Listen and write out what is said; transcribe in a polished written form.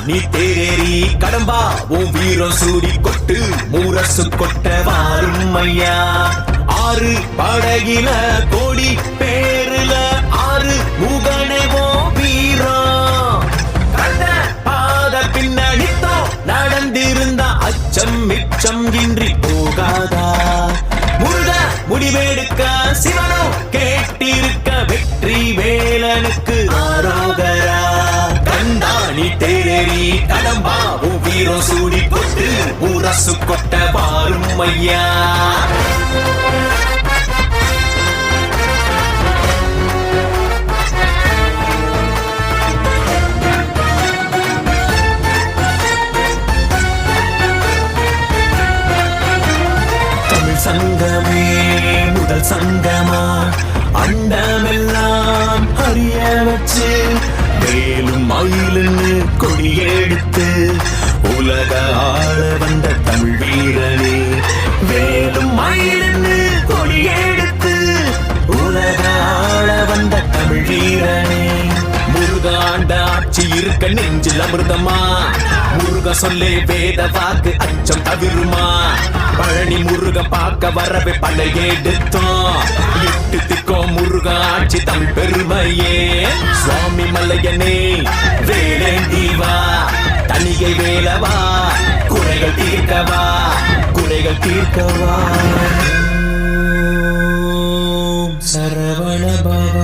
நீ தேரேறி கடம்பா உன் வீரம் சூடி கொட்டு முரசு கொட்ட வாரும் ஐயா. ஆறு படகில கோடி பேருல ஆறு முகனவோ வீரம் கண்ட பாத பின்னணித்தோ நடந்திருந்த அச்சம் மிச்சம் இன்றி போகாதா. முருக முடிவெடுக்க சிவனோ கேட்டிருக்க வெற்றி வேலனுக்கு ஆரோகரா. கண்டாணி தேரேறி கடம்பா உன் வீரம் சூடி கொட்டு முரசு கொட்ட வாரும் ஐயா. சங்கமே முதல் சங்கமா அண்டமெல்லாம் அறிய வச்சு வேலும் மயிலுன்னு கொடி எடுத்து உலக ஆள வந்த தமிழ் வீரனே. வேலும் மயிலுன்னு கொடி எடுத்து உலக ஆள வந்த தமிழ் வீரனே. முருகாண்ட ஆட்சி இருக்க நெஞ்சில் அமிர்தமா முருக சொல்லே வேத வாக்கு அச்சம் தவிருமா. பழனி முருக பார்க்க வரவே பல எடுத்தோம் எட்டு திக்கோ முருக ஆட்சி தமிழ் பெருமையே. சுவாமி மலையனே வேலேந்தீவா தனிகை வேலவா குறைகள் தீர்க்கவா குறைகள் தீர்க்கவா. சரவண பவ